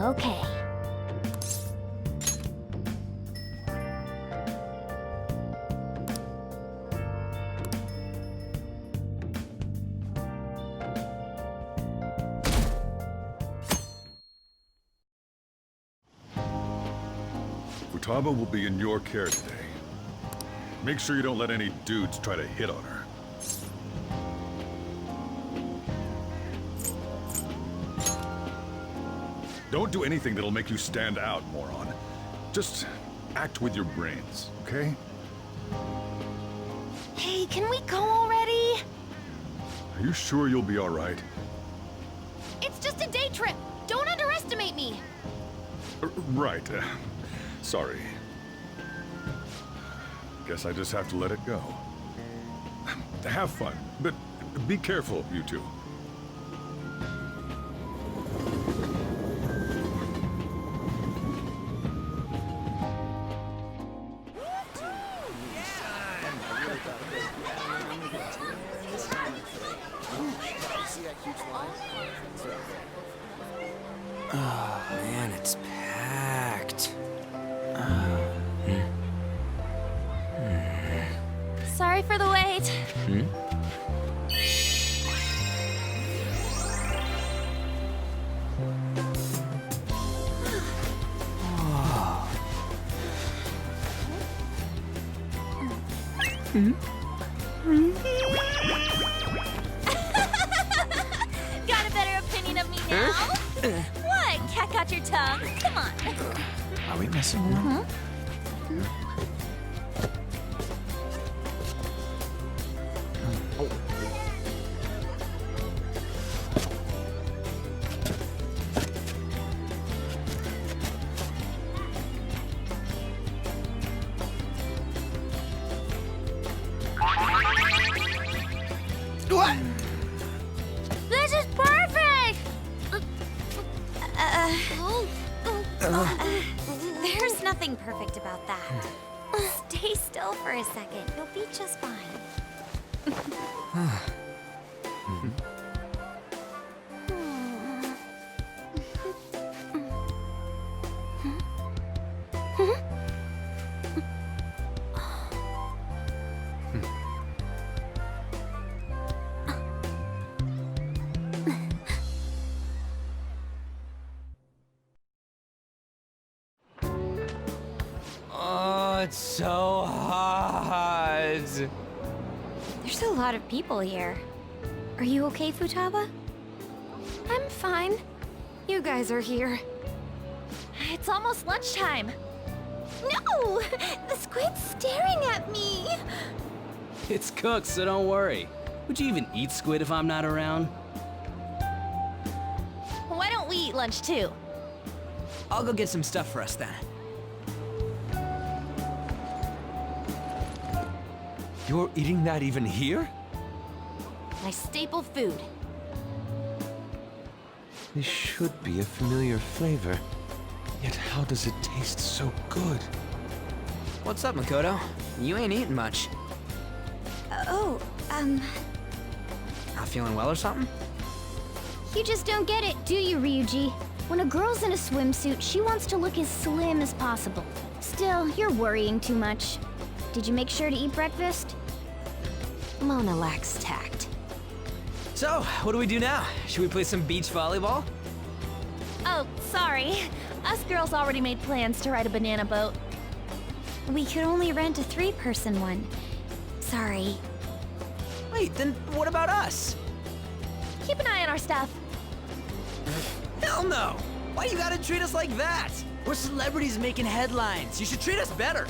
Okay. Futaba will be in your care today. Make sure you don't let any dudes try to hit on her. Don't do anything that'll make you stand out, moron. Just act with your brains, okay? Hey, can we go already? Are you sure you'll be all right? It's just a day trip. Don't underestimate me. Right. Sorry. Guess I just have to let it go. Have fun, but be careful, you two. Oh, man, it's packed. Sorry for the wait. Got a better opinion of me now? What? Cat got your tongue? Come on. Are we messing around? What? This is perfect! There's nothing perfect about that. Stay still for a second. You'll be just fine. Oh, it's so hot. There's a lot of people here. Are you okay, Futaba? I'm fine. You guys are here. It's almost lunchtime. No! The squid's staring at me! It's cooked, so don't worry. Would you even eat squid if I'm not around? Why don't we eat lunch too? I'll go get some stuff for us then. You're eating that even here? My staple food. This should be a familiar flavor. Yet how does it taste so good? What's up, Makoto? You ain't eating much. Not feeling well or something? You just don't get it, do you, Ryuji? When a girl's in a swimsuit, she wants to look as slim as possible. Still, you're worrying too much. Did you make sure to eat breakfast? Mona lacks tact. So, what do we do now? Should we play some beach volleyball? Oh, sorry. Us girls already made plans to ride a banana boat. We could only rent a 3-person one. Sorry. Wait, then what about us? Keep an eye on our stuff. Hell no! Why you gotta treat us like that? We're celebrities making headlines. You should treat us better.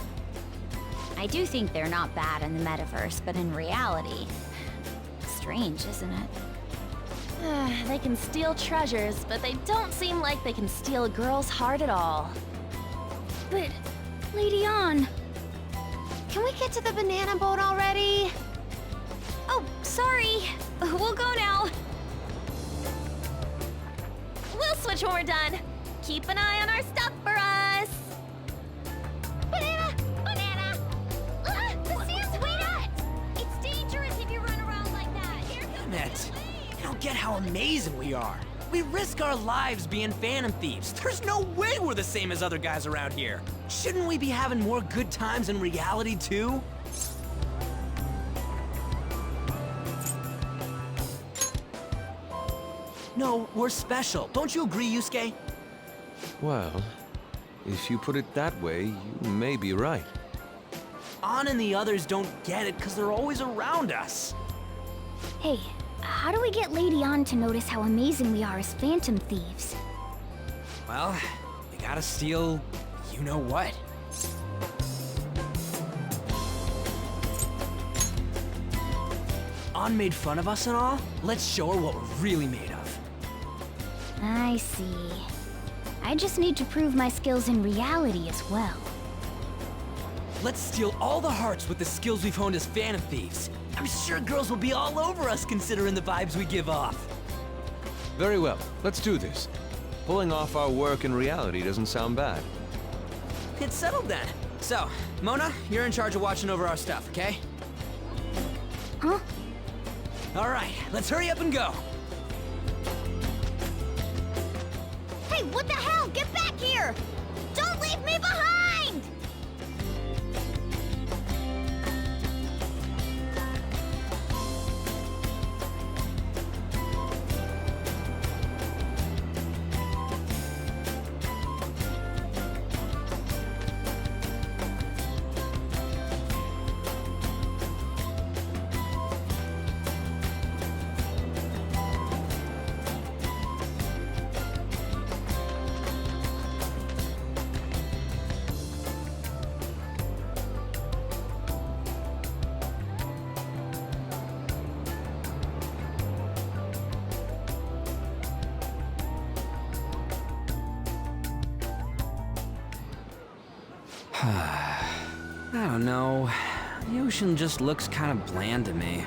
I do think they're not bad in the metaverse, but in reality... Strange, isn't it? They can steal treasures, but they don't seem like they can steal a girl's heart at all. But, Lady Ann... Can we get to the banana boat already? Oh, sorry. We'll go now. We'll switch when we're done. Keep an eye on our stuff for us. Banana! Banana! The sand's way up! It's dangerous if you run around like that. Here comes Damn it. You don't get how amazing we are. We risk our lives being Phantom Thieves. There's no way we're the same as other guys around here. Shouldn't we be having more good times in reality, too? No, we're special. Don't you agree, Yusuke? Well, if you put it that way, you may be right. An and the others don't get it because they're always around us. Hey, how do we get Lady An to notice how amazing we are as Phantom Thieves? Well, you gotta steal you know what. An made fun of us and all? Let's show her what we're really made of. I see. I just need to prove my skills in reality as well. Let's steal all the hearts with the skills we've honed as Phantom Thieves. I'm sure girls will be all over us considering the vibes we give off. Very well, let's do this. Pulling off our work in reality doesn't sound bad. It's settled then. So, Mona, you're in charge of watching over our stuff, okay? Huh? All right, let's hurry up and go. Hey, what the hell? Get back here! Don't leave me behind! I don't know. The ocean just looks kind of bland to me.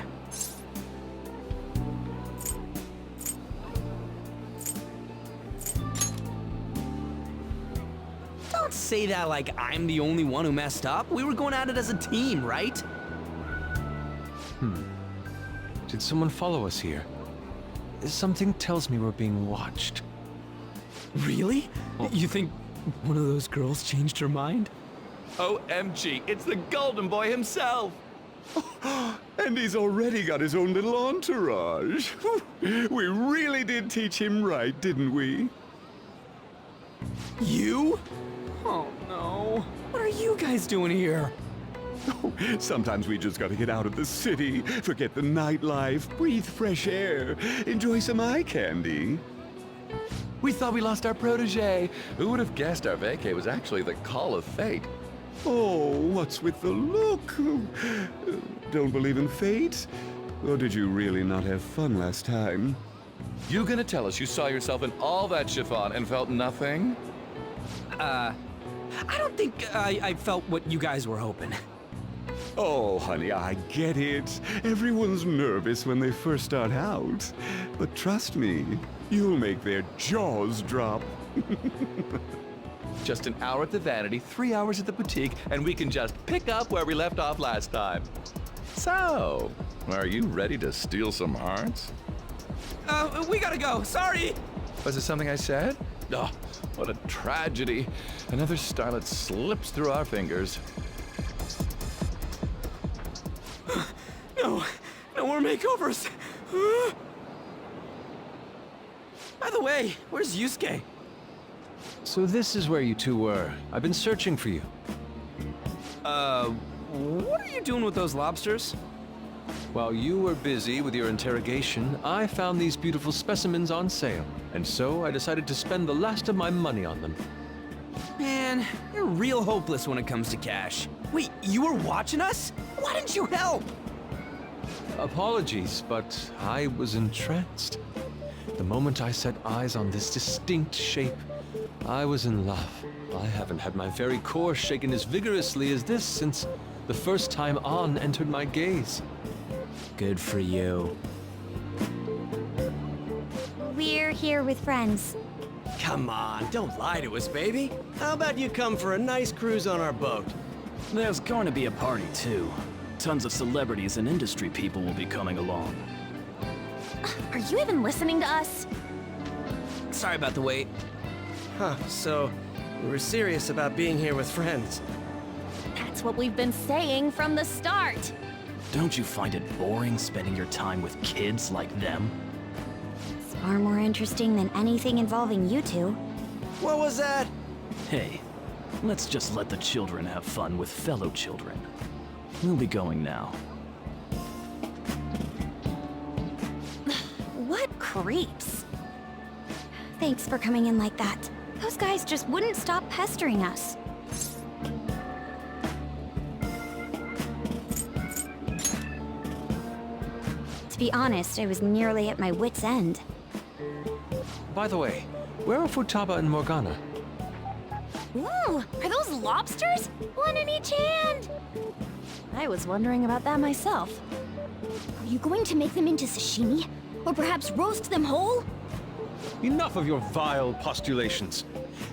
Don't say that like I'm the only one who messed up. We were going at it as a team, right? Did someone follow us here? Something tells me we're being watched. Really? You think one of those girls changed her mind? OMG, it's the Golden Boy himself! And he's already got his own little entourage. We really did teach him right, didn't we? You? Oh no. What are you guys doing here? Sometimes we just gotta get out of the city, forget the nightlife, breathe fresh air, enjoy some eye candy. We thought we lost our protege. Who would have guessed our vacay was actually the call of fate? Oh, what's with the look? Don't believe in fate? Or did you really not have fun last time? You gonna tell us you saw yourself in all that chiffon and felt nothing? I don't think I felt what you guys were hoping. Oh, honey, I get it. Everyone's nervous when they first start out. But trust me, you'll make their jaws drop. Just an hour at the Vanity, 3 hours at the boutique, and we can just pick up where we left off last time. So, are you ready to steal some hearts? We gotta go. Sorry. Was it something I said? Oh, what a tragedy. Another starlet slips through our fingers. No more makeovers. By the way, where's Yusuke? So this is where you two were. I've been searching for you. What are you doing with those lobsters? While you were busy with your interrogation, I found these beautiful specimens on sale, and so I decided to spend the last of my money on them. Man, you're real hopeless when it comes to cash. Wait, you were watching us? Why didn't you help? Apologies, but I was entranced. The moment I set eyes on this distinct shape, I was in love. I haven't had my very core shaken as vigorously as this since the first time An entered my gaze. Good for you. We're here with friends. Come on, don't lie to us, baby. How about you come for a nice cruise on our boat? There's going to be a party, too. Tons of celebrities and industry people will be coming along. Are you even listening to us? Sorry about the wait. Huh, so you were serious about being here with friends. That's what we've been saying from the start. Don't you find it boring spending your time with kids like them? It's far more interesting than anything involving you two. What was that? Hey, let's just let the children have fun with fellow children. We'll be going now. What creeps. Thanks for coming in like that. Those guys just wouldn't stop pestering us. To be honest, I was nearly at my wit's end. By the way, where are Futaba and Morgana? Ooh, are those lobsters? One in each hand. I was wondering about that myself. Are you going to make them into sashimi? Or perhaps roast them whole? Enough of your vile postulations.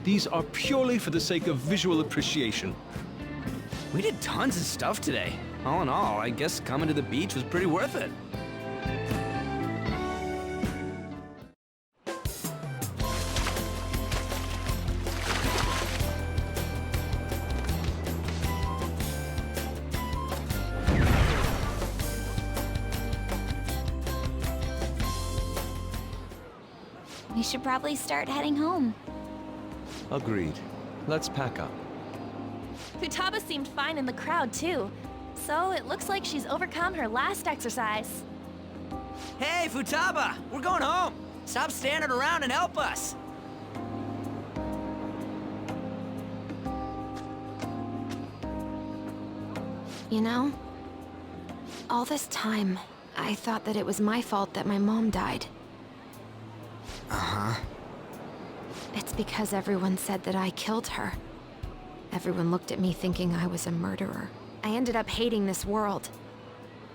These are purely for the sake of visual appreciation. We did tons of stuff today. All in all, I guess coming to the beach was pretty worth it. We should probably start heading home. Agreed. Let's pack up. Futaba seemed fine in the crowd, too. So it looks like she's overcome her last exercise. Hey, Futaba! We're going home! Stop standing around and help us! You know, all this time, I thought that it was my fault that my mom died. Uh-huh. It's because everyone said that I killed her. Everyone looked at me thinking I was a murderer. I ended up hating this world.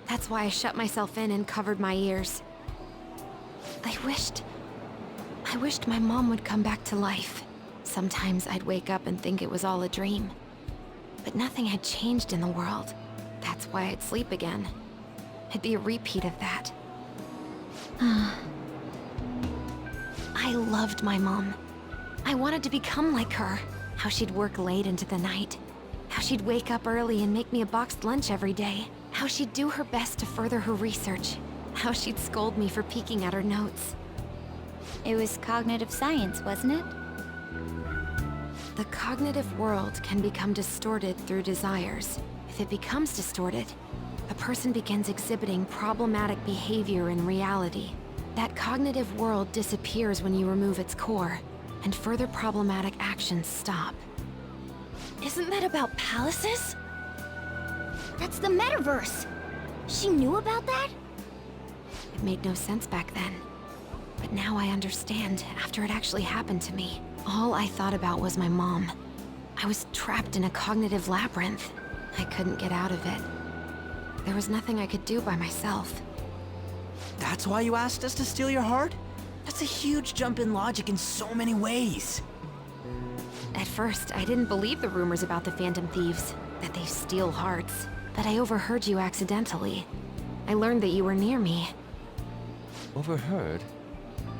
That's why I shut myself in and covered my ears. I wished my mom would come back to life. Sometimes I'd wake up and think it was all a dream. But nothing had changed in the world. That's why I'd sleep again. It'd be a repeat of that. I loved my mom. I wanted to become like her. How she'd work late into the night. How she'd wake up early and make me a boxed lunch every day. How she'd do her best to further her research. How she'd scold me for peeking at her notes. It was cognitive science, wasn't it? The cognitive world can become distorted through desires. If it becomes distorted, a person begins exhibiting problematic behavior in reality. That cognitive world disappears when you remove its core, and further problematic actions stop. Isn't that about palaces? That's the metaverse! She knew about that? It made no sense back then. But now I understand, after it actually happened to me. All I thought about was my mom. I was trapped in a cognitive labyrinth. I couldn't get out of it. There was nothing I could do by myself. That's why you asked us to steal your heart? That's a huge jump in logic in so many ways. At first, I didn't believe the rumors about the Phantom Thieves, that they steal hearts. But I overheard you accidentally. I learned that you were near me. Overheard?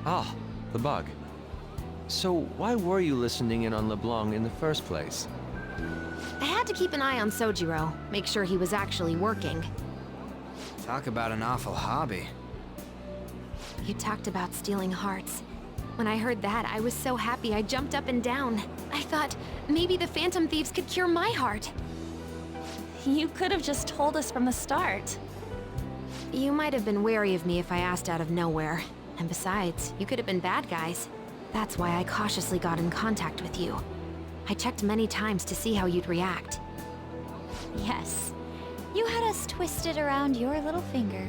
Ah, the bug. So why were you listening in on LeBlanc in the first place? I had to keep an eye on Sojiro, make sure he was actually working. Talk about an awful hobby. You talked about stealing hearts. When I heard that, I was so happy I jumped up and down. I thought, maybe the Phantom Thieves could cure my heart. You could have just told us from the start. You might have been wary of me if I asked out of nowhere. And besides, you could have been bad guys. That's why I cautiously got in contact with you. I checked many times to see how you'd react. Yes. You had us twisted around your little finger.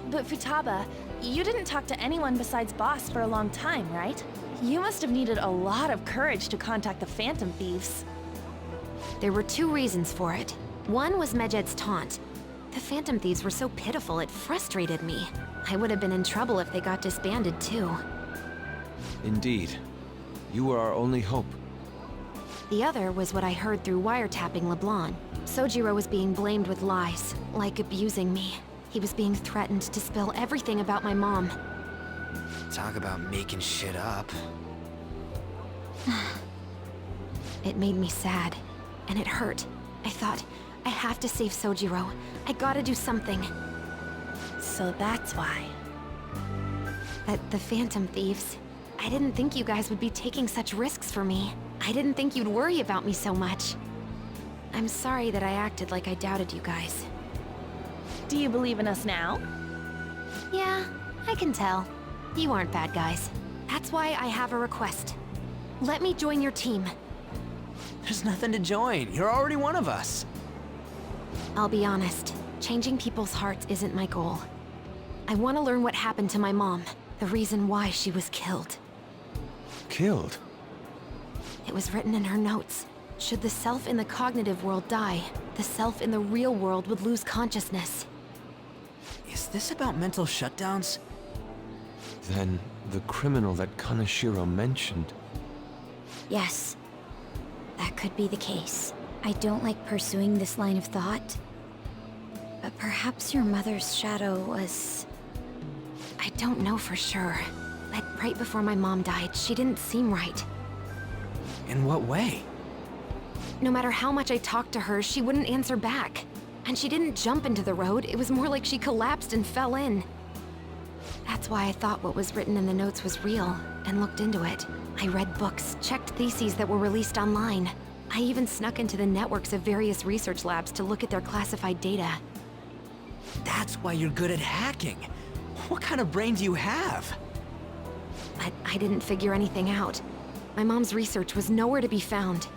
But Futaba, you didn't talk to anyone besides Boss for a long time, right? You must have needed a lot of courage to contact the Phantom Thieves. There were two reasons for it. One was Medjed's taunt. The Phantom Thieves were so pitiful it frustrated me. I would have been in trouble if they got disbanded too. Indeed. You were our only hope. The other was what I heard through wiretapping LeBlanc. Sojiro was being blamed with lies, like abusing me. He was being threatened to spill everything about my mom. Talk about making shit up. It made me sad, and it hurt. I thought, I have to save Sojiro. I gotta do something. So that's why. The Phantom Thieves. I didn't think you guys would be taking such risks for me. I didn't think you'd worry about me so much. I'm sorry that I acted like I doubted you guys. Do you believe in us now? Yeah, I can tell. You aren't bad guys. That's why I have a request. Let me join your team. There's nothing to join. You're already one of us. I'll be honest, changing people's hearts isn't my goal. I want to learn what happened to my mom, the reason why she was killed. Killed? It was written in her notes. Should the self in the cognitive world die, the self in the real world would lose consciousness. Is this about mental shutdowns? Then the criminal that Kaneshiro mentioned. Yes, that could be the case. I don't like pursuing this line of thought, but perhaps your mother's shadow was... I don't know for sure, but right before my mom died, she didn't seem right. In what way? No matter how much I talked to her, she wouldn't answer back. And she didn't jump into the road, it was more like she collapsed and fell in. That's why I thought what was written in the notes was real, and looked into it. I read books, checked theses that were released online. I even snuck into the networks of various research labs to look at their classified data. That's why you're good at hacking. What kind of brain do you have? But I didn't figure anything out. My mom's research was nowhere to be found.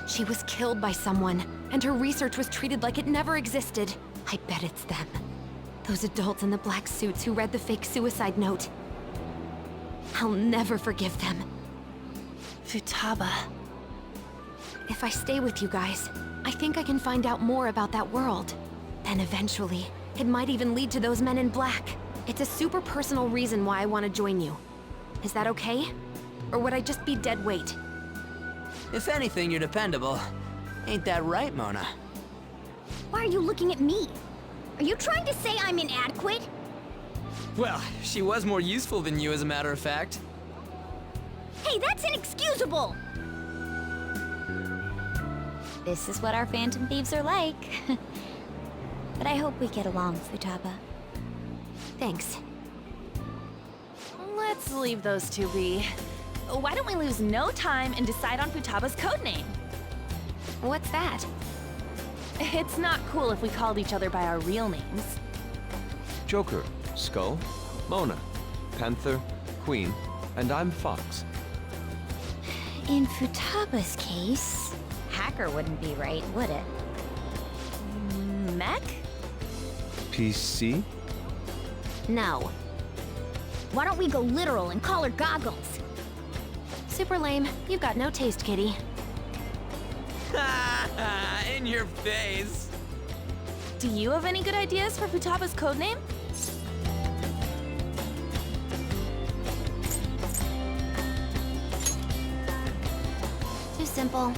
She was killed by someone, and her research was treated like it never existed. I bet it's them. Those adults in the black suits who read the fake suicide note. I'll never forgive them. Futaba. If I stay with you guys, I think I can find out more about that world. Then eventually, it might even lead to those men in black. It's a super personal reason why I want to join you. Is that okay? Or would I just be dead weight? If anything, you're dependable. Ain't that right, Mona? Why are you looking at me? Are you trying to say I'm inadequate? Well, she was more useful than you, as a matter of fact. Hey, that's inexcusable! This is what our Phantom Thieves are like. But I hope we get along, Futaba. Thanks. Let's leave those two be. Why don't we lose no time and decide on Futaba's codename? What's that? It's not cool if we called each other by our real names. Joker, Skull, Mona, Panther, Queen, and I'm Fox. In Futaba's case, hacker wouldn't be right, would it? Mech? PC? No. Why don't we go literal and call her Goggles? Super lame. You've got no taste, kitty. In your face. Do you have any good ideas for Futaba's codename? Too simple.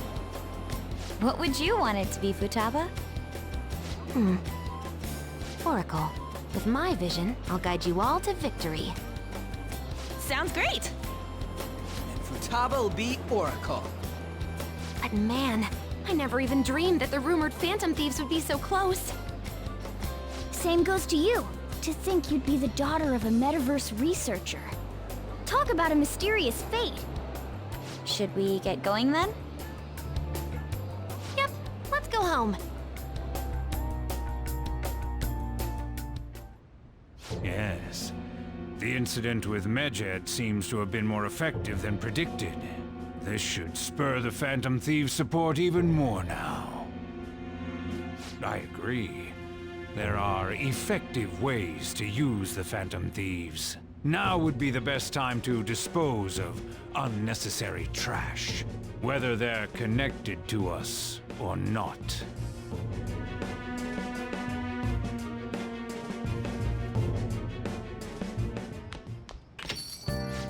What would you want it to be, Futaba? Oracle. With my vision, I'll guide you all to victory. Sounds great! And Futaba will be Oracle. But man, I never even dreamed that the rumored Phantom Thieves would be so close. Same goes to you. To think you'd be the daughter of a metaverse researcher. Talk about a mysterious fate. Should we get going then? Yep, let's go home. Yes. The incident with Medjed seems to have been more effective than predicted. This should spur the Phantom Thieves' support even more now. I agree. There are effective ways to use the Phantom Thieves. Now would be the best time to dispose of unnecessary trash, whether they're connected to us or not.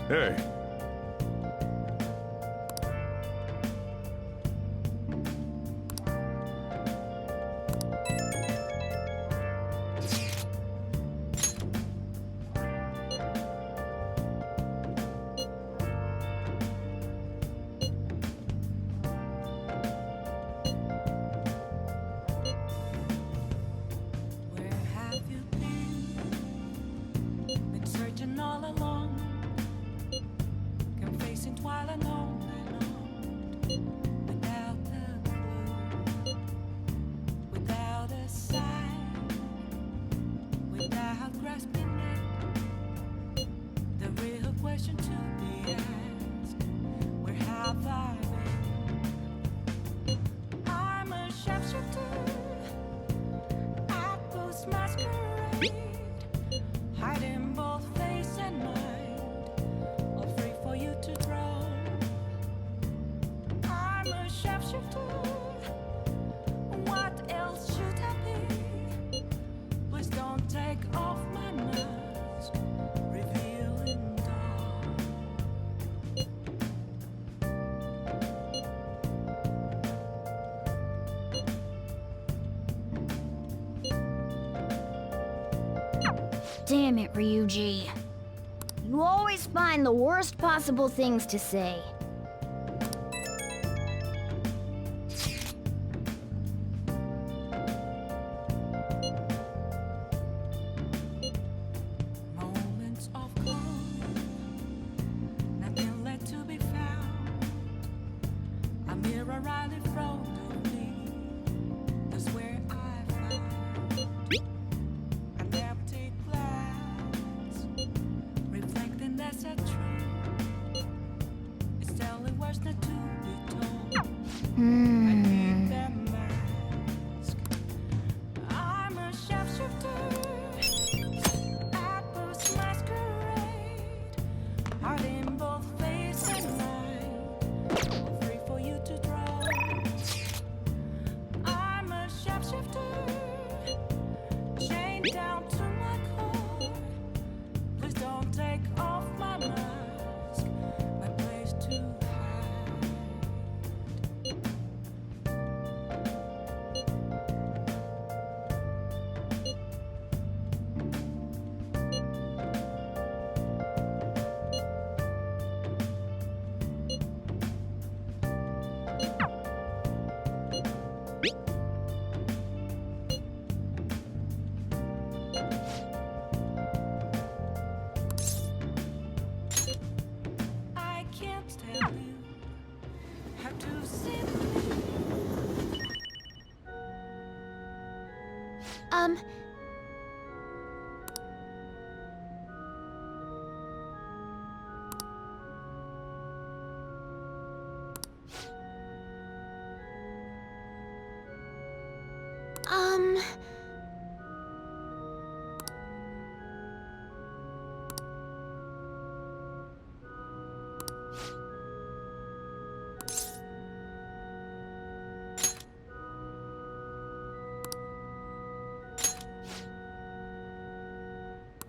Hey, without grasping it. The real question to be asked, where have I been? I'm a sharpshooter at Post Masquerade, hiding both face and mind, all free for you to draw. I'm a sharpshooter. What else should I be? Please don't take off my mask, revealing dawn. Damn it, Ryuji. You always find the worst possible things to say. Moments of calm, nothing left to be found. A mirror right in front of me, that's where I found an empty glass, reflecting that's a truth. It's telling words not to be told. I need that mask. I'm a sharpshooter at Post Masquerade, hiding both face and mind, all free for you to draw. I'm a sharpshooter, chained down to my core. Please don't take off my mask, my place to hide. I can't tell you how to sit.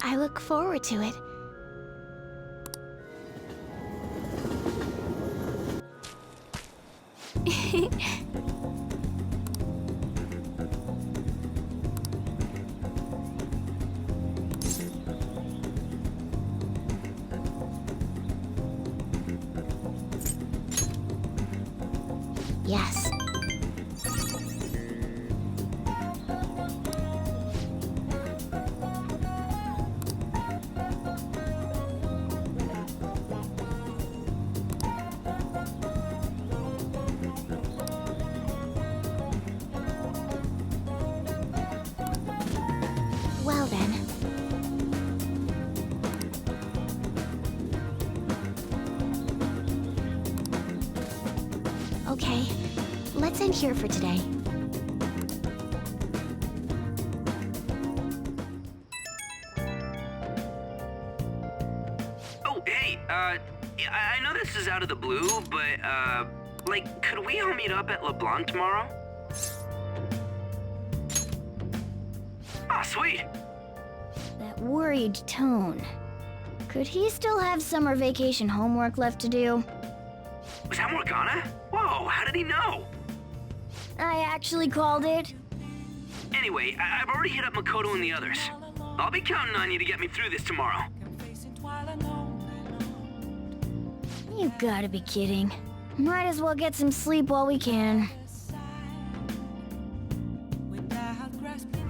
I look forward to it. Yes. Well then. Okay, let's end here for today. Oh, hey, I know this is out of the blue, but, like, could we all meet up at LeBlanc tomorrow? Ah, sweet. That worried tone. Could he still have summer vacation homework left to do? Was that Morgana? Whoa, how did he know? I actually called it. Anyway, I've already hit up Makoto and the others. I'll be counting on you to get me through this tomorrow. You gotta be kidding. Might as well get some sleep while we can. Without grasping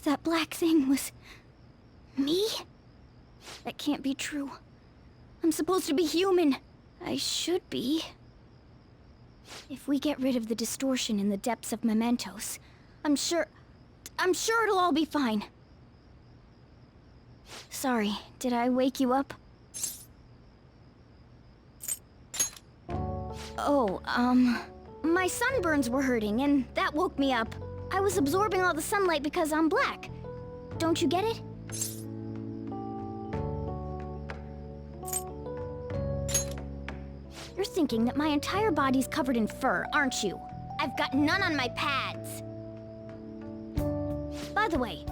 That black thing was... me? That can't be true. I'm supposed to be human. I should be. If we get rid of the distortion in the depths of mementos, I'm sure it'll all be fine. Sorry, did I wake you up? Oh, my sunburns were hurting, and that woke me up. I was absorbing all the sunlight because I'm black. Don't you get it? You're thinking that my entire body's covered in fur, aren't you? I've got none on my pads. By the way,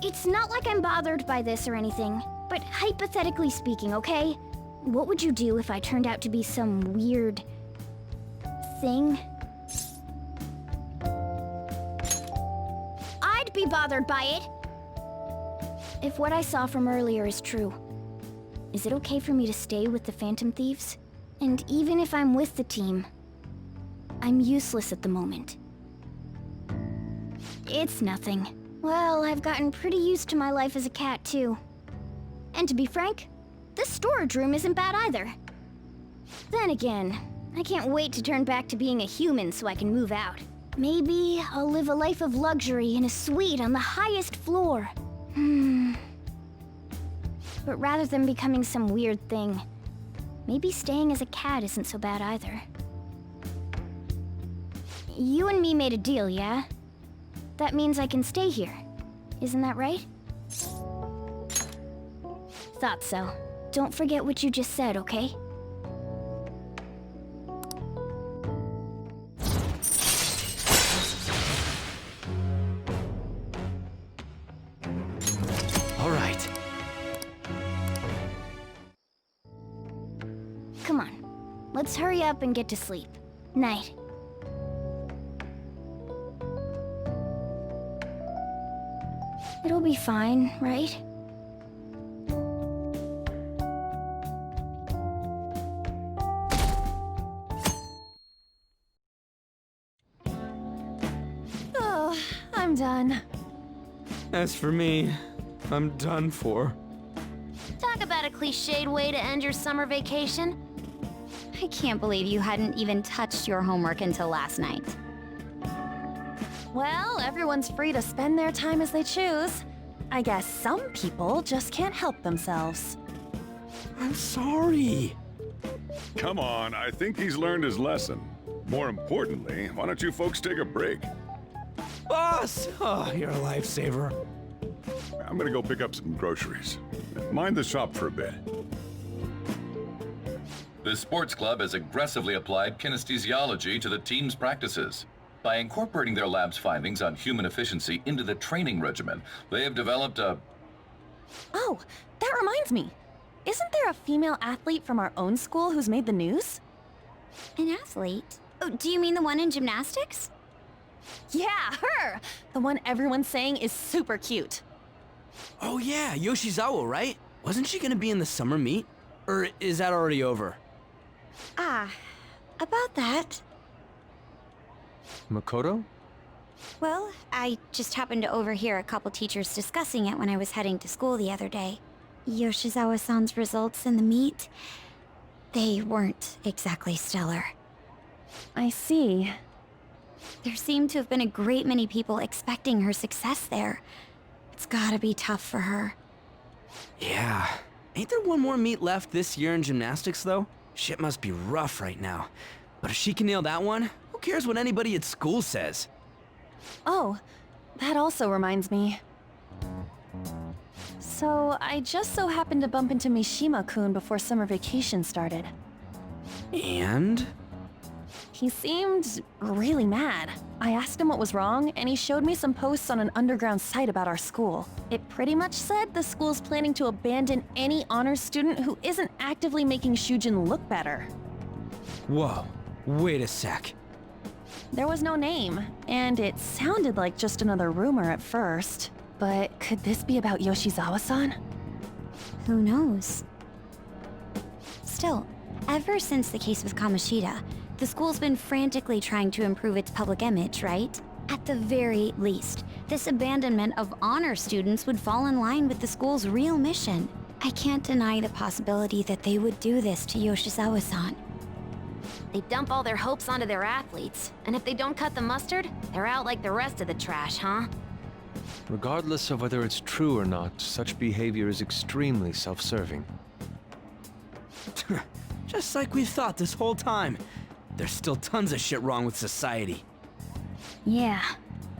it's not like I'm bothered by this or anything, but hypothetically speaking, okay? What would you do if I turned out to be some weird thing? I'd be bothered by it. If what I saw from earlier is true, is it okay for me to stay with the Phantom Thieves? And even if I'm with the team, I'm useless at the moment. It's nothing. Well, I've gotten pretty used to my life as a cat, too. And to be frank, this storage room isn't bad either. Then again, I can't wait to turn back to being a human so I can move out. Maybe I'll live a life of luxury in a suite on the highest floor. But rather than becoming some weird thing, maybe staying as a cat isn't so bad either. You and me made a deal, yeah? That means I can stay here. Isn't that right? Thought so. Don't forget what you just said, okay? All right. Come on. Let's hurry up and get to sleep. Night. It'll be fine, right? Oh, I'm done. As for me, I'm done for. Talk about a cliched way to end your summer vacation. I can't believe you hadn't even touched your homework until last night. Well, everyone's free to spend their time as they choose. I guess some people just can't help themselves. I'm sorry. Come on, I think he's learned his lesson. More importantly, why don't you folks take a break? Boss! Oh, you're a lifesaver. I'm gonna go pick up some groceries. Mind the shop for a bit. The sports club has aggressively applied kinesthesiology to the team's practices. By incorporating their lab's findings on human efficiency into the training regimen, they have developed a... Oh, that reminds me. Isn't there a female athlete from our own school who's made the news? An athlete? Oh, do you mean the one in gymnastics? Yeah, her! The one everyone's saying is super cute. Oh yeah, Yoshizawa, right? Wasn't she gonna be in the summer meet? Or is that already over? Ah, about that. Makoto? Well, I just happened to overhear a couple teachers discussing it when I was heading to school the other day. Yoshizawa-san's results in the meet, they weren't exactly stellar. I see. There seemed to have been a great many people expecting her success there. It's gotta be tough for her. Yeah. Ain't there one more meet left this year in gymnastics, though? Shit must be rough right now. But if she can nail that one, who cares what anybody at school says? Oh, that also reminds me. So, I just so happened to bump into Mishima-kun before summer vacation started. And? He seemed really mad. I asked him what was wrong, and he showed me some posts on an underground site about our school. It pretty much said the school's planning to abandon any honors student who isn't actively making Shujin look better. Whoa, wait a sec. There was no name, and it sounded like just another rumor at first. But could this be about Yoshizawa-san? Who knows? Still, ever since the case with Kamoshida, the school's been frantically trying to improve its public image, right? At the very least, this abandonment of honor students would fall in line with the school's real mission. I can't deny the possibility that they would do this to Yoshizawa-san. They dump all their hopes onto their athletes, and if they don't cut the mustard, they're out like the rest of the trash, huh? Regardless of whether it's true or not, such behavior is extremely self-serving. Just like we thought this whole time. There's still tons of shit wrong with society. Yeah,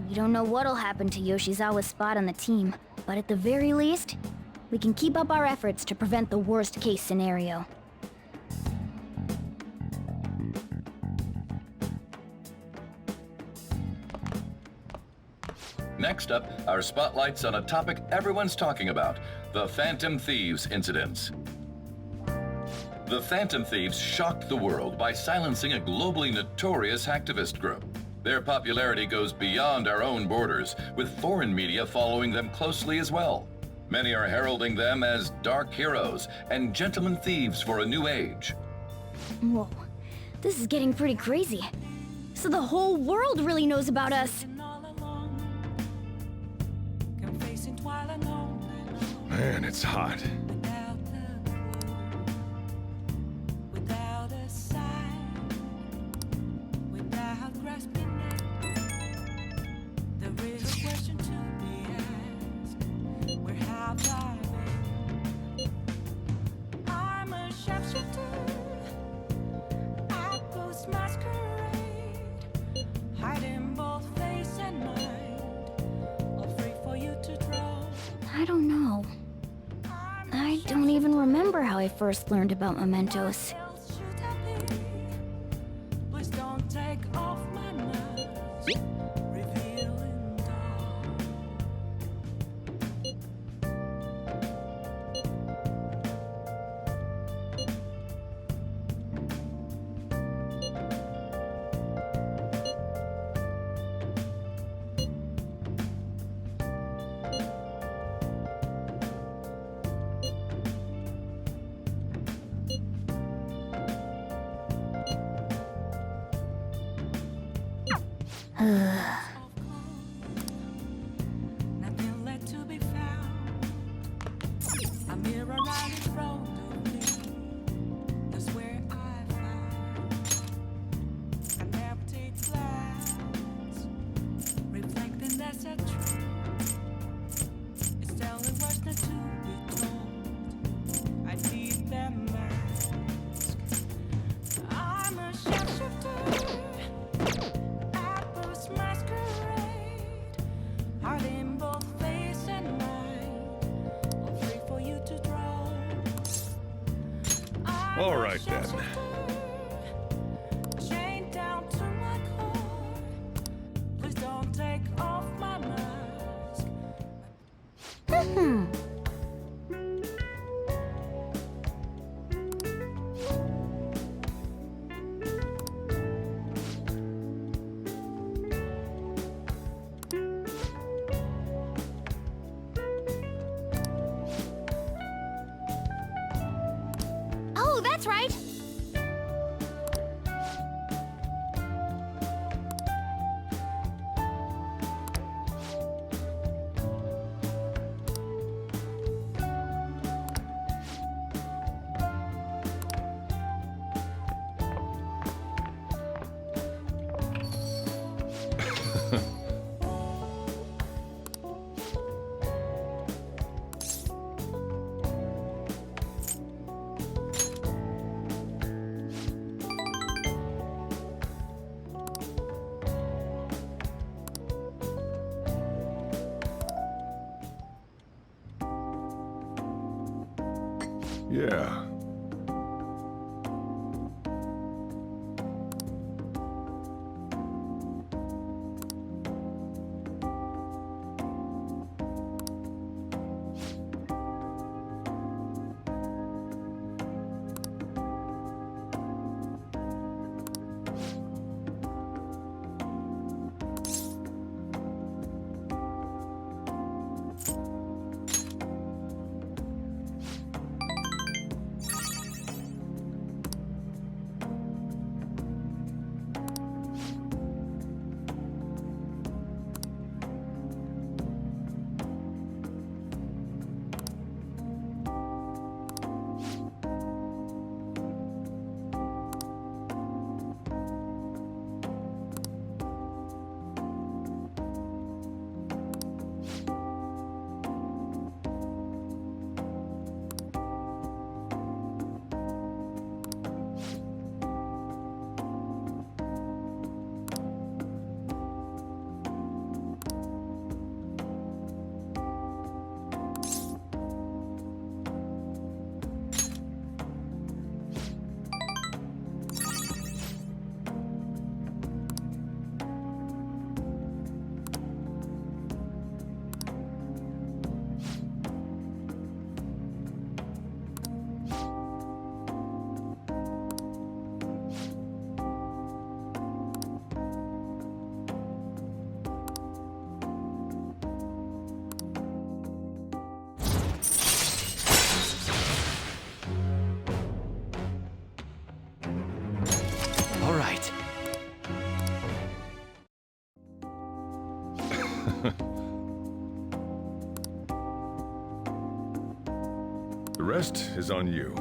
we don't know what'll happen to Yoshizawa's spot on the team, but at the very least, we can keep up our efforts to prevent the worst case scenario. Next up, our spotlights on a topic everyone's talking about, the Phantom Thieves incidents. The Phantom Thieves shocked the world by silencing a globally notorious hacktivist group. Their popularity goes beyond our own borders, with foreign media following them closely as well. Many are heralding them as dark heroes and gentlemen thieves for a new age. Whoa, this is getting pretty crazy. So the whole world really knows about us. Man, it's hot. Without a sign, without grasping it, there is a question to be asked. Where have I been? I'm a sharpshooter at Ghost Masquerade, hiding both face and mind, all free for you to draw. I don't know. I don't even remember how I first learned about mementos. Please don't take off my mask, revealing dawn. Nothing left to be found. A mirror right in front of me. That's where I found an empty glass, reflecting that's a truth. It's telling what's not to be told. I need that mask. I'm a sharpshooter. Apples masquerade, heart in both face and mind, all free for you to draw. All right, then. Chained down to my core. Please don't take off my mask. Oh, that's right! Yeah. The rest is on you.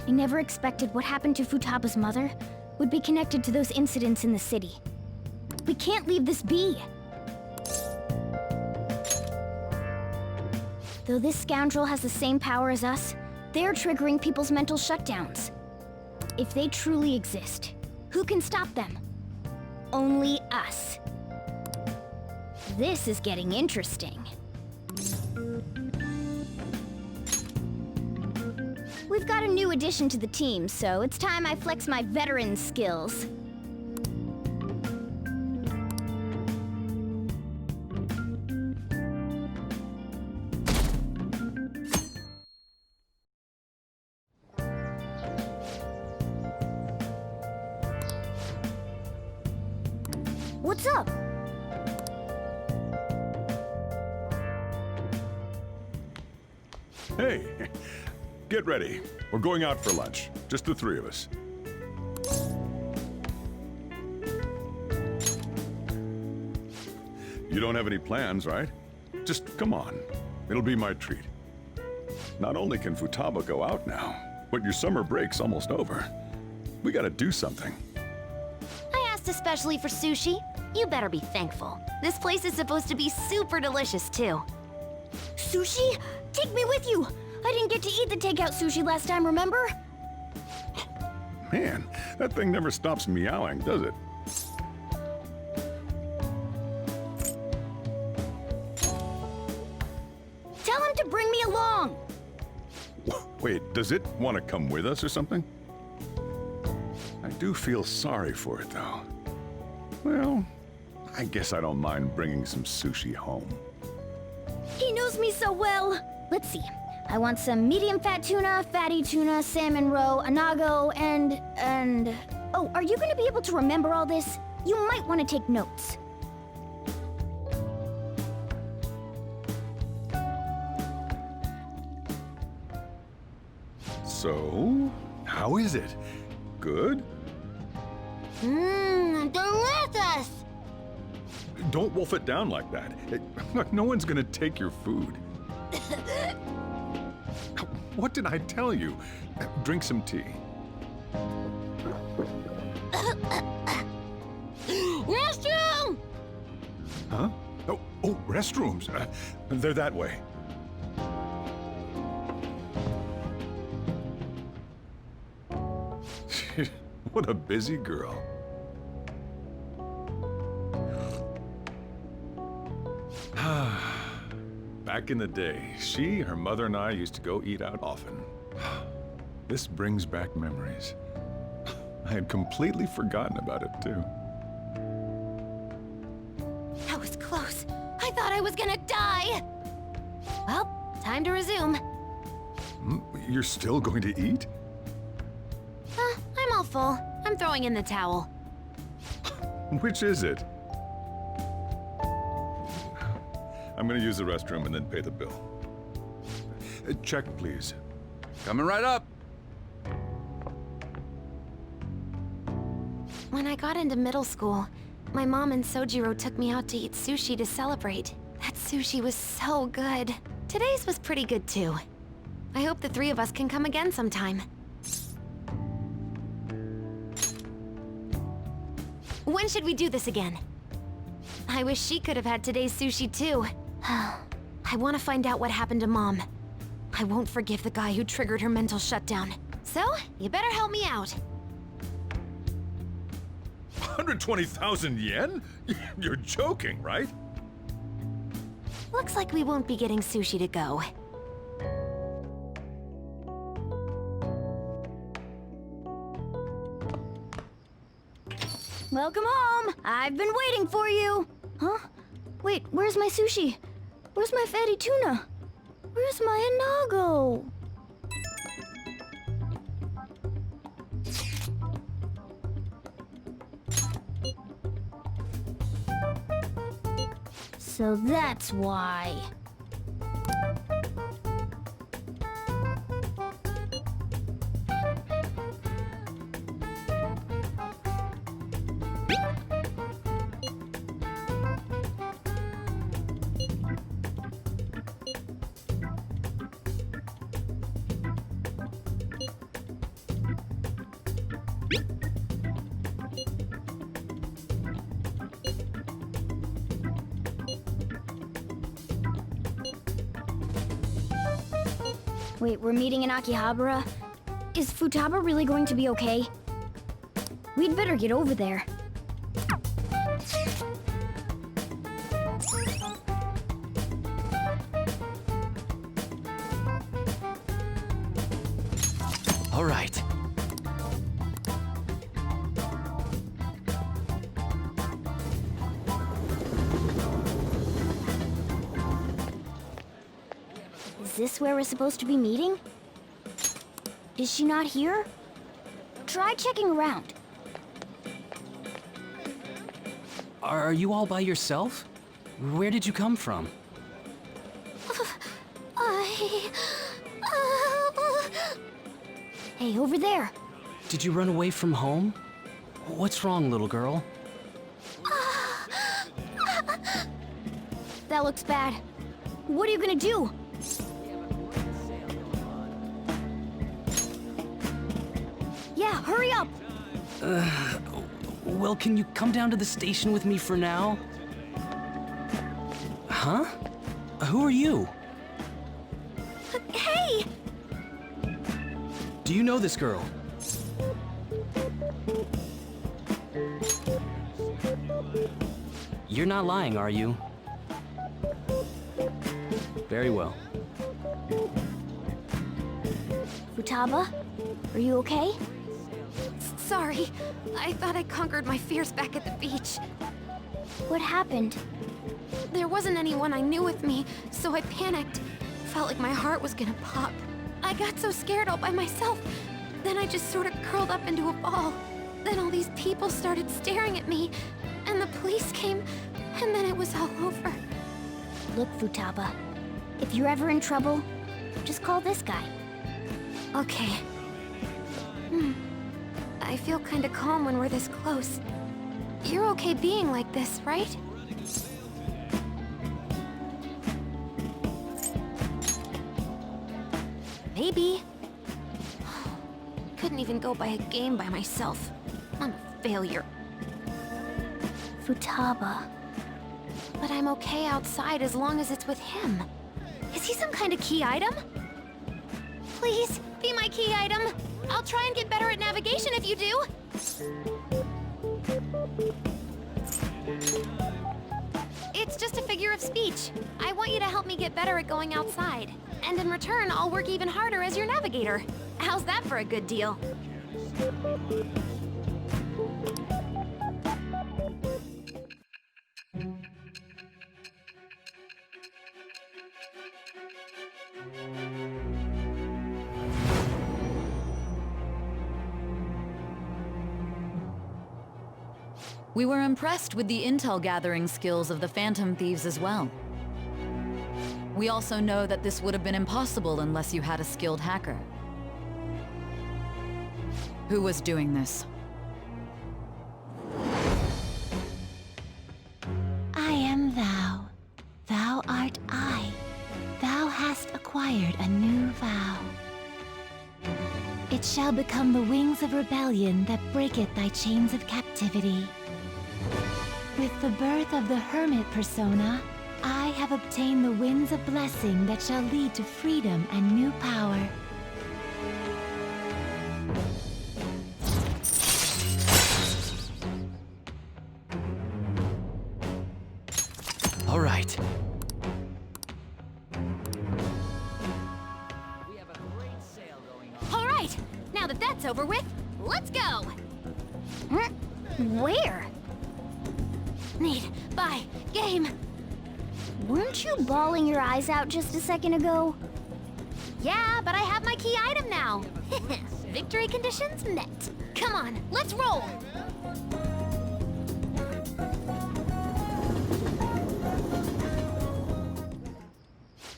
I never expected what happened to Futaba's mother would be connected to those incidents in the city. We can't leave this be. Though this scoundrel has the same power as us, they're triggering people's mental shutdowns. If they truly exist, who can stop them? Only us. This is getting interesting. We've got a new addition to the team, so it's time I flex my veteran skills. What's up? Hey, get ready. We're going out for lunch. Just the three of us. You don't have any plans, right? Just come on. It'll be my treat. Not only can Futaba go out now, but your summer break's almost over. We gotta do something. I asked especially for sushi. You better be thankful. This place is supposed to be super delicious, too. Sushi? Take me with you! I didn't get to eat the takeout sushi last time, remember? Man, that thing never stops meowing, does it? Tell him to bring me along! Wait, does it want to come with us or something? I do feel sorry for it, though. Well, I guess I don't mind bringing some sushi home. He knows me so well! Let's see. I want some medium fat tuna, fatty tuna, salmon roe, anago, and... Oh, are you gonna be able to remember all this? You might want to take notes. So, how is it? Good? Mmm, delicious! Don't wolf it down like that. No one's gonna take your food. What did I tell you? Drink some tea. Restroom! Huh? Oh, restrooms. They're that way. What a busy girl. Back in the day, she, her mother, and I used to go eat out often. This brings back memories. I had completely forgotten about it, too. That was close. I thought I was gonna die. Well, time to resume. You're still going to eat? I'm all full. I'm throwing in the towel. Which is it? I'm gonna use the restroom and then pay the bill. Check, please. Coming right up. When I got into middle school, my mom and Sojiro took me out to eat sushi to celebrate. That sushi was so good. Today's was pretty good too. I hope the three of us can come again sometime. When should we do this again? I wish she could have had today's sushi too. I want to find out what happened to Mom. I won't forgive the guy who triggered her mental shutdown. So, you better help me out. 120,000 yen? You're joking, right? Looks like we won't be getting sushi to go. Welcome home! I've been waiting for you! Huh? Wait, where's my sushi? Where's my fatty tuna? Where's my inago? So that's why. Wait, we're meeting in Akihabara? Is Futaba really going to be okay? We'd better get over there. All right. Is this where we're supposed to be meeting? Is she not here? Try checking around. Are you all by yourself? Where did you come from? Hey, over there. Did you run away from home? What's wrong, little girl? That looks bad. What are you gonna do? Yeah, hurry up! Well, can you come down to the station with me for now? Huh? Who are you? Hey! Do you know this girl? You're not lying, are you? Very well. Futaba, are you okay? Sorry, I thought I conquered my fears back at the beach. What happened? There wasn't anyone I knew with me, so I panicked. Felt like my heart was gonna pop. I got so scared all by myself. Then I just sort of curled up into a ball. Then all these people started staring at me, and the police came, and then it was all over. Look, Futaba, if you're ever in trouble, just call this guy. Okay. I feel kinda calm when we're this close. You're okay being like this, right? Maybe. Couldn't even go by a game by myself. I'm a failure. Futaba. But I'm okay outside as long as it's with him. Is he some kind of key item? Please, be my key item. I'll try and get better at navigation if you do. It's just a figure of speech. I want you to help me get better at going outside. And in return, I'll work even harder as your navigator. How's that for a good deal? We were impressed with the intel gathering skills of the Phantom Thieves as well. We also know that this would have been impossible unless you had a skilled hacker. Who was doing this? I am thou. Thou art I. Thou hast acquired a new vow. It shall become the wings of rebellion that breaketh thy chains of captivity. With the birth of the hermit persona, I have obtained the winds of blessing that shall lead to freedom and new power. All right. All right, now that that's over with, let's go. Where? Need, buy, game. Weren't you bawling your eyes out just a second ago? Yeah, but I have my key item now. Victory conditions met. Come on, let's roll.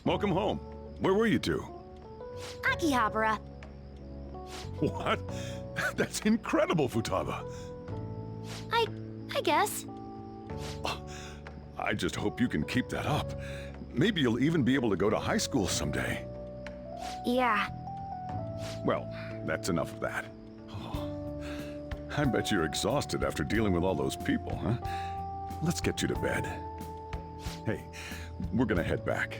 Welcome home. Where were you two? Akihabara. What? That's incredible, Futaba. I guess. I just hope you can keep that up. Maybe you'll even be able to go to high school someday. Yeah. Well, that's enough of that. Oh, I bet you're exhausted after dealing with all those people, huh? Let's get you to bed. Hey, we're gonna head back.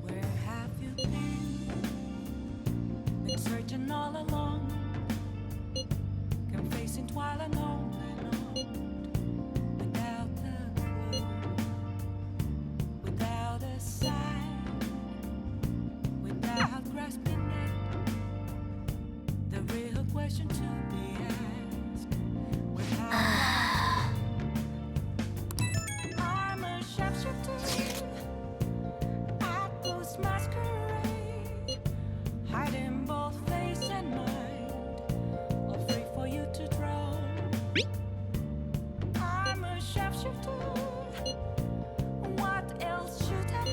Where have you been searching all along, come facing twilight on and on, without a clue, without a sign, without grasping it. The real question to be asked: where have you been? I'm a sharpshooter at those masquerade, hiding both face and mind, all free for you to draw. I'm a sharpshooter. What else should I be?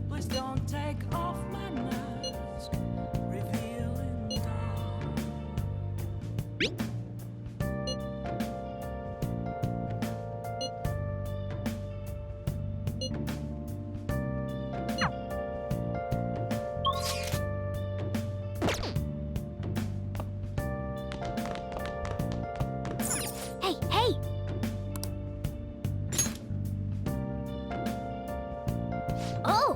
Please don't take off my mask, revealing dawn. Hey, hey! Oh!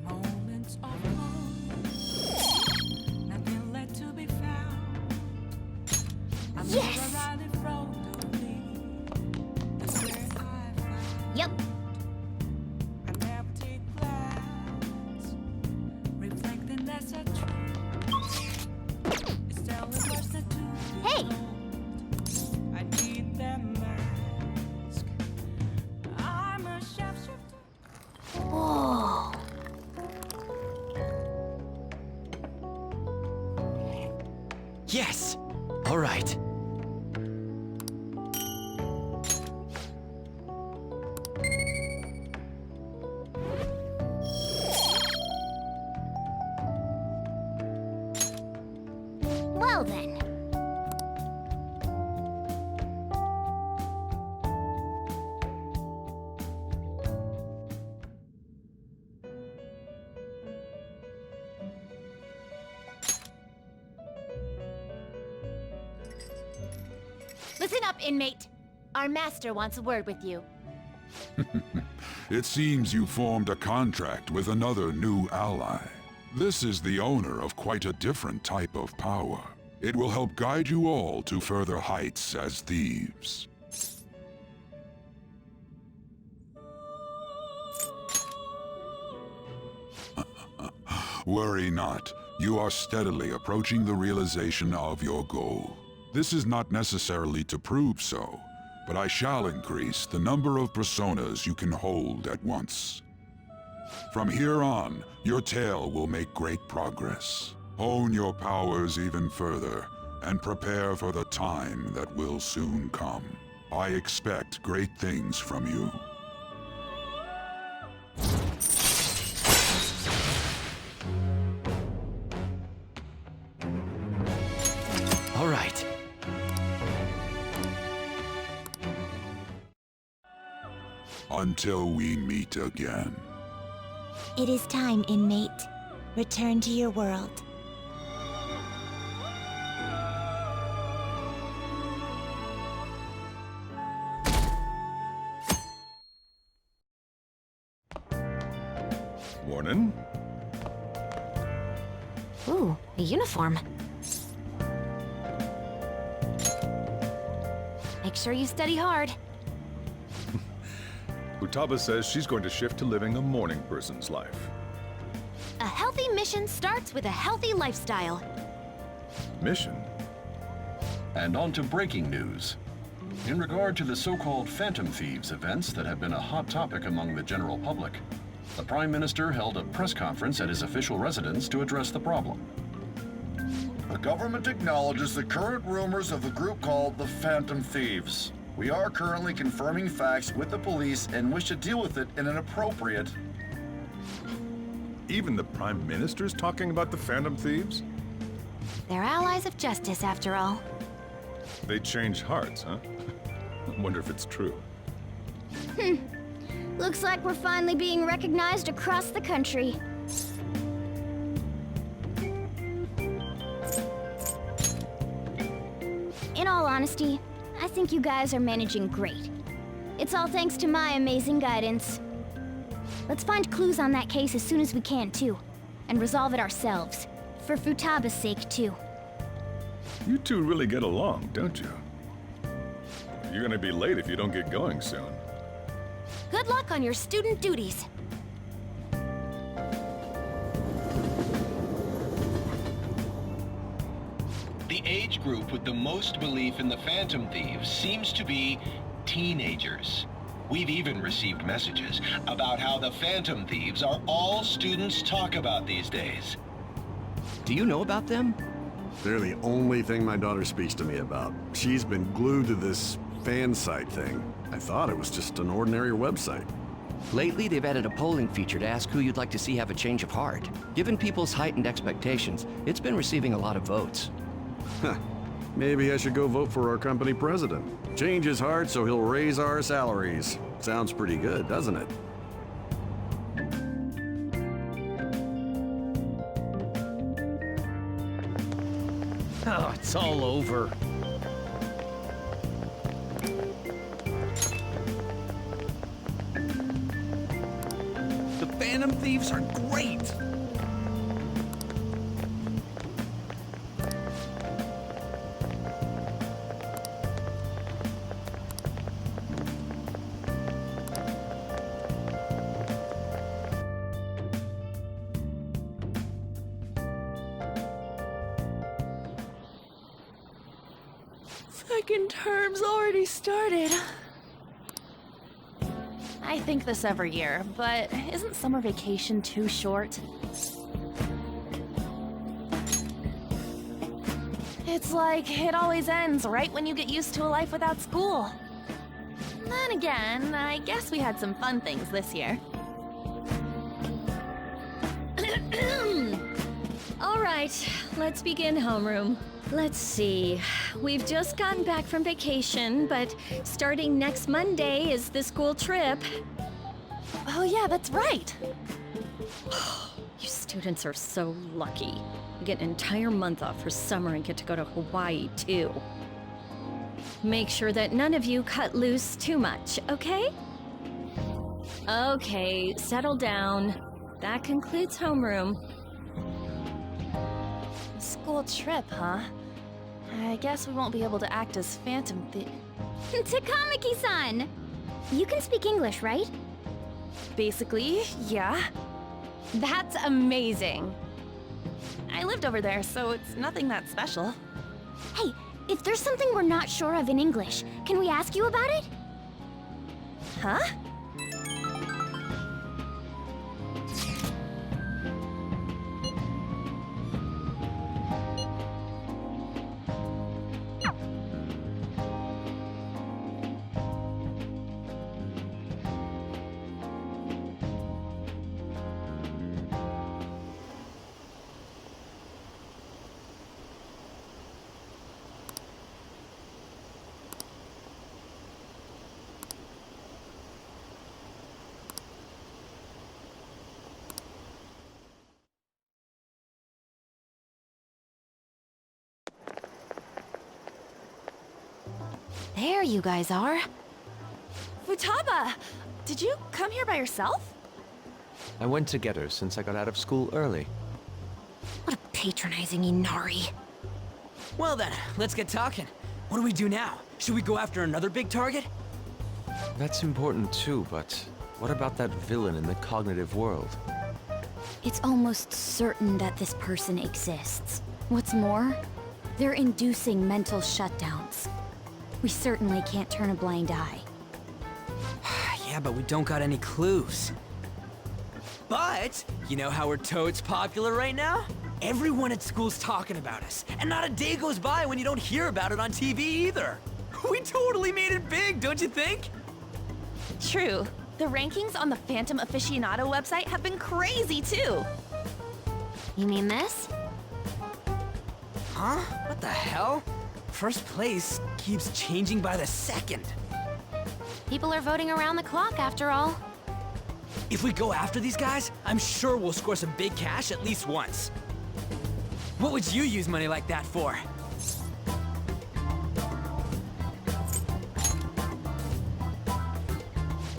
Moments of calm, nothing left to be found. I'm Yes! never right in front of me. That's where I find. Yep. An empty glass, reflecting that's a truth. It's telling us the truth. Hey! I need that mask. I'm a sharpshooter. Whoa. Yes! All right. Well then. Listen up, inmate. Our master wants a word with you. It seems you formed a contract with another new ally. This is the owner of quite a different type of power. It will help guide you all to further heights as thieves. Worry not. You are steadily approaching the realization of your goal. This is not necessarily to prove so, but I shall increase the number of personas you can hold at once. From here on, your tale will make great progress. Hone your powers even further, and prepare for the time that will soon come. I expect great things from you. All right. Until we meet again. It is time, inmate. Return to your world. Morning. Ooh, a uniform. Make sure you study hard. Futaba says she's going to shift to living a morning person's life. A healthy mission starts with a healthy lifestyle. Mission? And on to breaking news. In regard to the so-called Phantom Thieves events that have been a hot topic among the general public, the Prime Minister held a press conference at his official residence to address the problem. The government acknowledges the current rumors of a group called the Phantom Thieves. We are currently confirming facts with the police and wish to deal with it in an appropriate... Even the Prime Minister's talking about the Phantom Thieves? They're allies of justice, after all. They change hearts, huh? I wonder if it's true. Looks like we're finally being recognized across the country. In all honesty, I think you guys are managing great. It's all thanks to my amazing guidance. Let's find clues on that case as soon as we can, too. And resolve it ourselves. For Futaba's sake, too. You two really get along, don't you? You're gonna be late if you don't get going soon. Good luck on your student duties. The age group with the most belief in the Phantom Thieves seems to be teenagers. We've even received messages about how the Phantom Thieves are all students talk about these days. Do you know about them? They're the only thing my daughter speaks to me about. She's been glued to this fan site thing. I thought it was just an ordinary website. Lately, they've added a polling feature to ask who you'd like to see have a change of heart. Given people's heightened expectations, it's been receiving a lot of votes. Huh. Maybe I should go vote for our company president. Change his heart so he'll raise our salaries. Sounds pretty good, doesn't it? Oh, it's all over. The Phantom Thieves are great! Second term's already started. I think this every year, but isn't summer vacation too short? It's like it always ends right when you get used to a life without school. Then again, I guess we had some fun things this year. All right, let's begin homeroom. Let's see. We've just gotten back from vacation, but starting next Monday is the school trip. Oh yeah, that's right. You students are so lucky. You get an entire month off for summer and get to go to Hawaii, too. Make sure that none of you cut loose too much, okay? Okay, settle down. That concludes homeroom. School trip, huh? I guess we won't be able to act as Phantom Takamaki-san! You can speak English, right? Basically, yeah. That's amazing. I lived over there, so it's nothing that special. Hey, if there's something we're not sure of in English, can we ask you about it? Huh? There you guys are. Futaba! Did you come here by yourself? I went to get her since I got out of school early. What a patronizing Inari. Well then, let's get talking. What do we do now? Should we go after another big target? That's important too, but what about that villain in the cognitive world? It's almost certain that this person exists. What's more, they're inducing mental shutdowns. We certainly can't turn a blind eye. Yeah, but we don't got any clues. But, you know how we're totes popular right now? Everyone at school's talking about us, and not a day goes by when you don't hear about it on TV either. We totally made it big, don't you think? True. The rankings on the Phantom Aficionado website have been crazy, too. You mean this? Huh? What the hell? First place keeps changing by the second. People are voting around the clock, after all. If we go after these guys, I'm sure we'll score some big cash at least once. What would you use money like that for?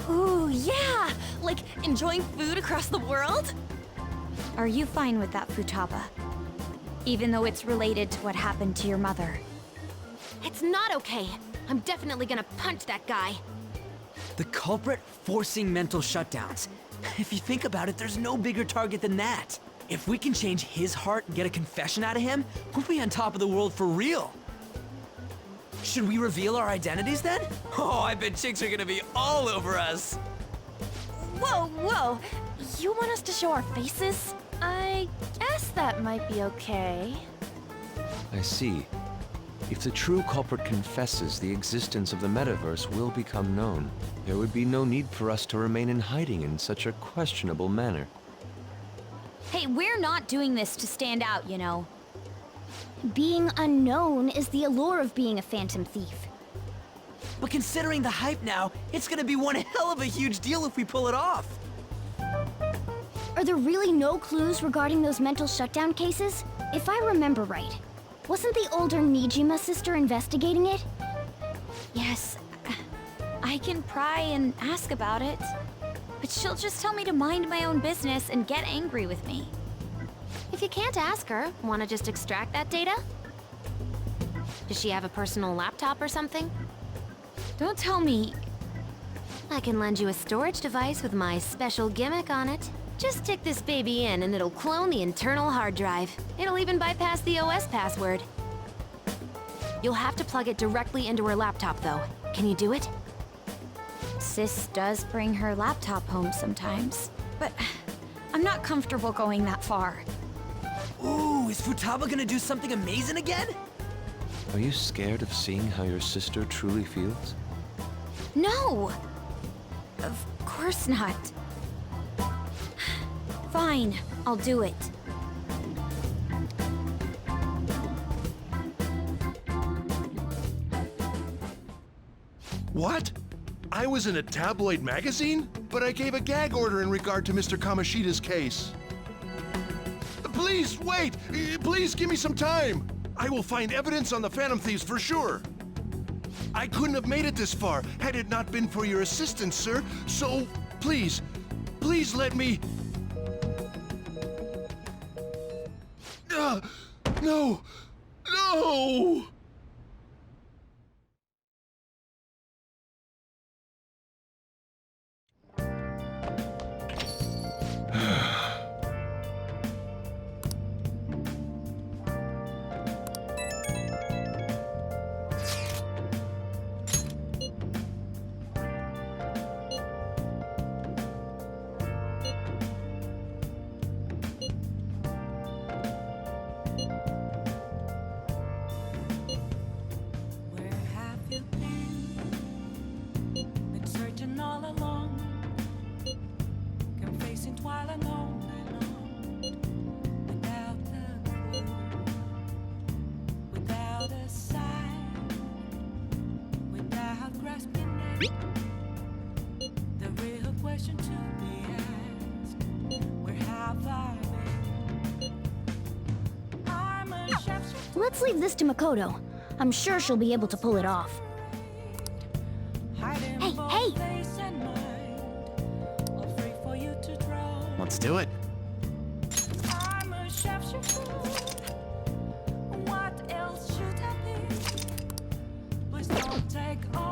Ooh, yeah! Like enjoying food across the world? Are you fine with that, Futaba? Even though it's related to what happened to your mother. It's not okay. I'm definitely gonna punch that guy. The culprit forcing mental shutdowns. If you think about it, there's no bigger target than that. If we can change his heart and get a confession out of him, we'll be on top of the world for real. Should we reveal our identities then? Oh, I bet chicks are gonna be all over us. Whoa, whoa! You want us to show our faces? I guess that might be okay. I see. If the true culprit confesses, the existence of the metaverse will become known. There would be no need for us to remain in hiding in such a questionable manner. Hey, we're not doing this to stand out, you know. Being unknown is the allure of being a phantom thief. But considering the hype now, it's gonna be one hell of a huge deal if we pull it off. Are there really no clues regarding those mental shutdown cases? If I remember right, wasn't the older Nijima sister investigating it? Yes, I can pry and ask about it. But she'll just tell me to mind my own business and get angry with me. If you can't ask her, wanna just extract that data? Does she have a personal laptop or something? Don't tell me. I can lend you a storage device with my special gimmick on it. Just stick this baby in and it'll clone the internal hard drive. It'll even bypass the OS password. You'll have to plug it directly into her laptop though. Can you do it? Sis does bring her laptop home sometimes, But I'm not comfortable going that far. Ooh, is Futaba gonna do something amazing again? Are you scared of seeing how your sister truly feels? No! Of course not. Fine, I'll do it. What? I was in a tabloid magazine? But I gave a gag order in regard to Mr. Kamoshida's case. Please, wait! Please give me some time! I will find evidence on the Phantom Thieves for sure. I couldn't have made it this far had it not been for your assistance, sir. So, please, please let me... No! No! Let's leave this to Makoto. I'm sure she'll be able to pull it off. Hey, hey! Let's do it. I'm a chef, what else should I be? Please don't take all